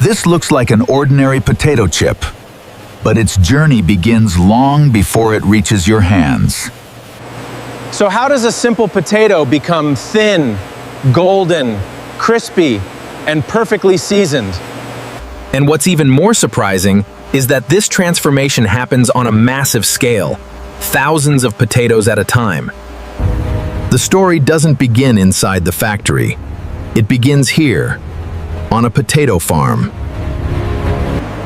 This looks like an ordinary potato chip, but its journey begins long before it reaches your hands. So how does a simple potato become thin, golden, crispy, and perfectly seasoned? And what's even more surprising is that this transformation happens on a massive scale, thousands of potatoes at a time. The story doesn't begin inside the factory. It begins here, on a potato farm.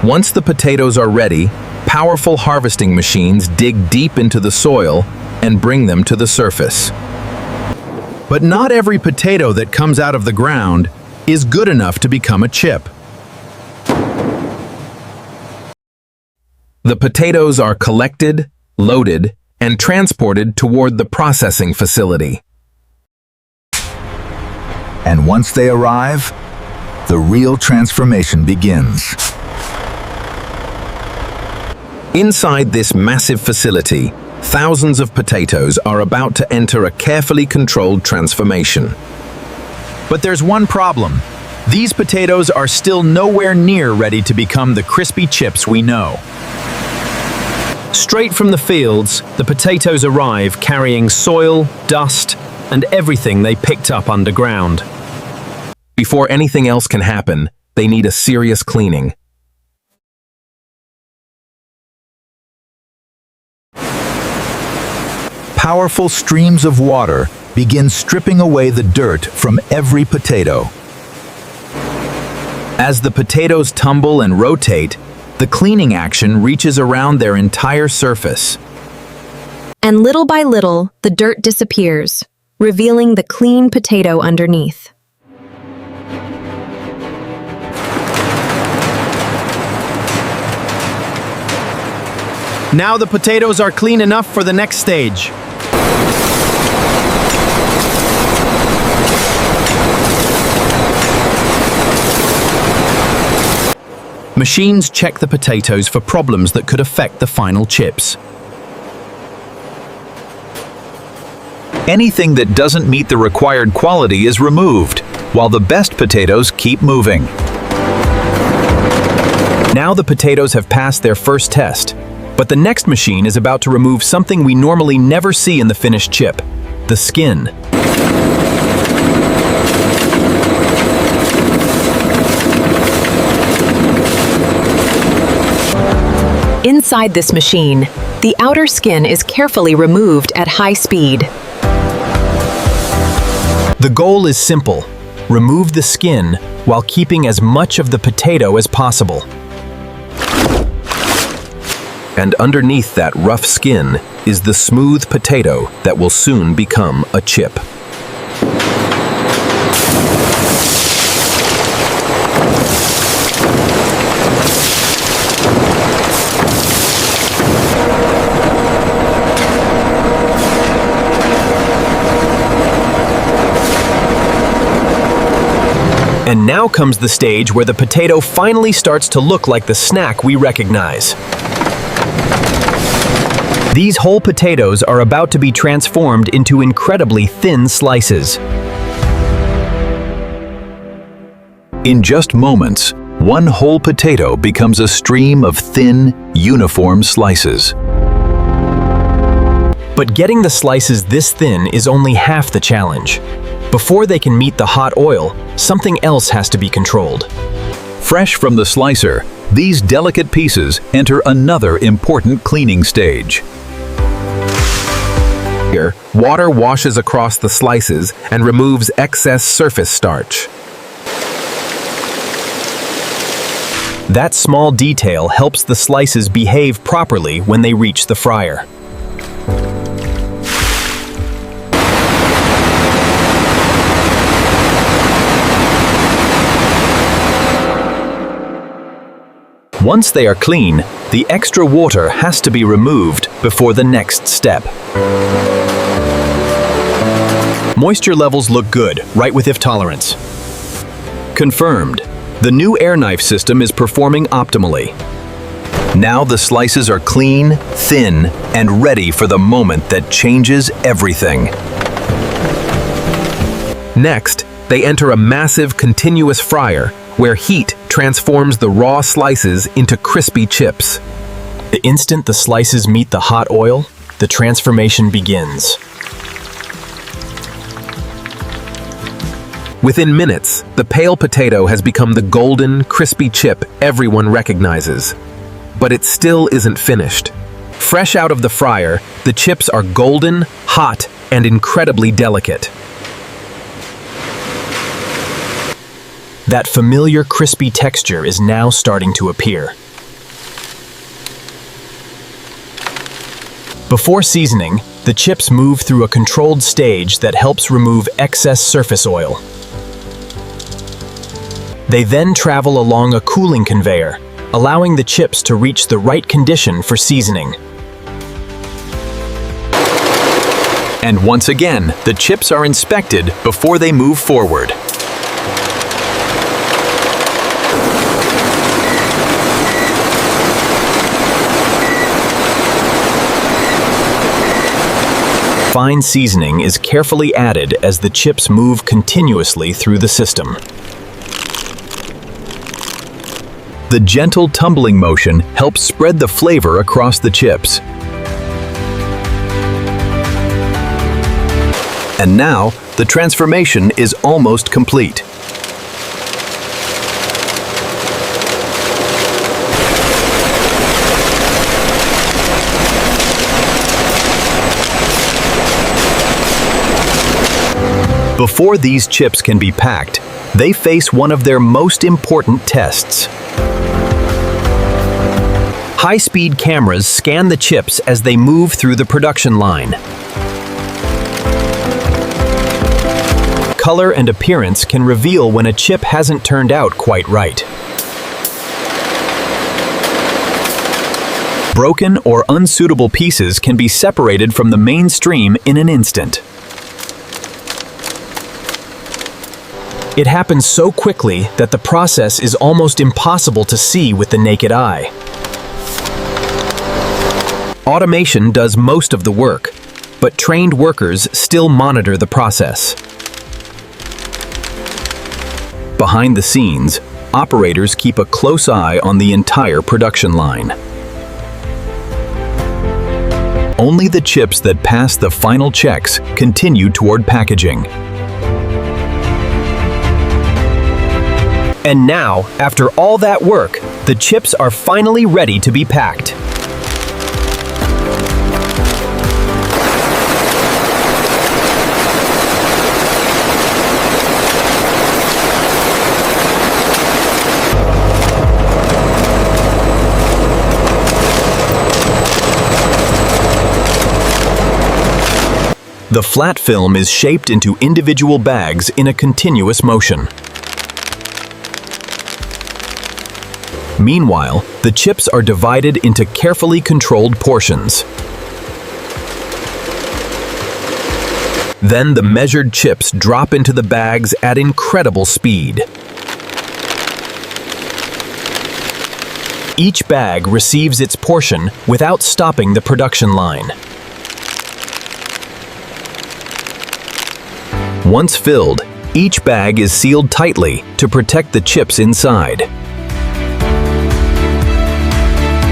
Once the potatoes are ready, powerful harvesting machines dig deep into the soil and bring them to the surface. But not every potato that comes out of the ground is good enough to become a chip. The potatoes are collected, loaded, and transported toward the processing facility. And once they arrive, the real transformation begins. Inside this massive facility, thousands of potatoes are about to enter a carefully controlled transformation. But there's one problem. These potatoes are still nowhere near ready to become the crispy chips we know. Straight from the fields, the potatoes arrive carrying soil, dust, and everything they picked up underground. Before anything else can happen, they need a serious cleaning. Powerful streams of water begin stripping away the dirt from every potato. As the potatoes tumble and rotate, the cleaning action reaches around their entire surface. And little by little, the dirt disappears, revealing the clean potato underneath. Now the potatoes are clean enough for the next stage. Machines check the potatoes for problems that could affect the final chips. Anything that doesn't meet the required quality is removed, while the best potatoes keep moving. Now the potatoes have passed their first test, but the next machine is about to remove something we normally never see in the finished chip: the skin. Inside this machine, the outer skin is carefully removed at high speed. The goal is simple: remove the skin while keeping as much of the potato as possible. And underneath that rough skin is the smooth potato that will soon become a chip. And now comes the stage where the potato finally starts to look like the snack we recognize. These whole potatoes are about to be transformed into incredibly thin slices. In just moments, one whole potato becomes a stream of thin, uniform slices. But getting the slices this thin is only half the challenge. Before they can meet the hot oil, something else has to be controlled. Fresh from the slicer, these delicate pieces enter another important cleaning stage. Here, water washes across the slices and removes excess surface starch. That small detail helps the slices behave properly when they reach the fryer. Once they are clean, the extra water has to be removed before the next step. Moisture levels look good, right with if tolerance. Confirmed. The new air knife system is performing optimally. Now the slices are clean, thin, and ready for the moment that changes everything. Next, they enter a massive continuous fryer where heat transforms the raw slices into crispy chips. The instant the slices meet the hot oil, the transformation begins. Within minutes, the pale potato has become the golden, crispy chip everyone recognizes. But it still isn't finished. Fresh out of the fryer, the chips are golden, hot, and incredibly delicate. That familiar crispy texture is now starting to appear. Before seasoning, the chips move through a controlled stage that helps remove excess surface oil. They then travel along a cooling conveyor, allowing the chips to reach the right condition for seasoning. And once again, the chips are inspected before they move forward. Fine seasoning is carefully added as the chips move continuously through the system. The gentle tumbling motion helps spread the flavor across the chips. And now, the transformation is almost complete. Before these chips can be packed, they face one of their most important tests. High-speed cameras scan the chips as they move through the production line. Color and appearance can reveal when a chip hasn't turned out quite right. Broken or unsuitable pieces can be separated from the mainstream in an instant. It happens so quickly that the process is almost impossible to see with the naked eye. Automation does most of the work, but trained workers still monitor the process. Behind the scenes, operators keep a close eye on the entire production line. Only the chips that pass the final checks continue toward packaging. And now, after all that work, the chips are finally ready to be packed. The flat film is shaped into individual bags in a continuous motion. Meanwhile, the chips are divided into carefully controlled portions. Then the measured chips drop into the bags at incredible speed. Each bag receives its portion without stopping the production line. Once filled, each bag is sealed tightly to protect the chips inside.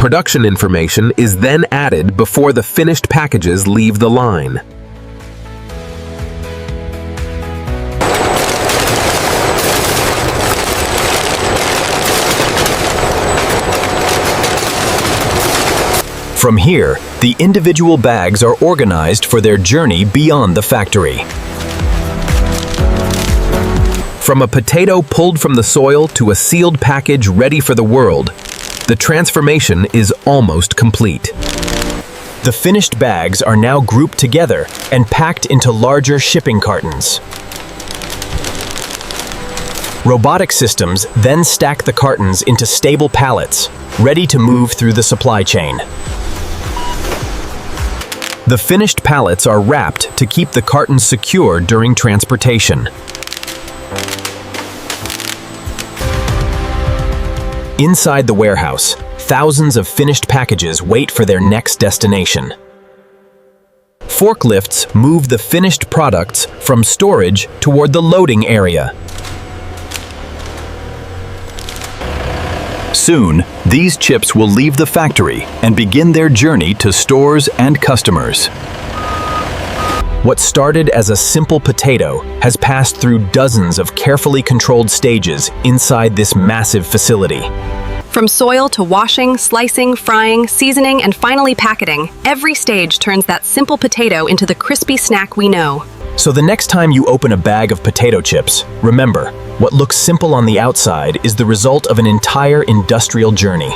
Production information is then added before the finished packages leave the line. From here, the individual bags are organized for their journey beyond the factory. From a potato pulled from the soil to a sealed package ready for the world, the transformation is almost complete. The finished bags are now grouped together and packed into larger shipping cartons. Robotic systems then stack the cartons into stable pallets, ready to move through the supply chain. The finished pallets are wrapped to keep the cartons secure during transportation. Inside the warehouse, thousands of finished packages wait for their next destination. Forklifts move the finished products from storage toward the loading area. Soon, these chips will leave the factory and begin their journey to stores and customers. What started as a simple potato has passed through dozens of carefully controlled stages inside this massive facility. From soil to washing, slicing, frying, seasoning, and finally packeting, every stage turns that simple potato into the crispy snack we know. So the next time you open a bag of potato chips, remember, what looks simple on the outside is the result of an entire industrial journey.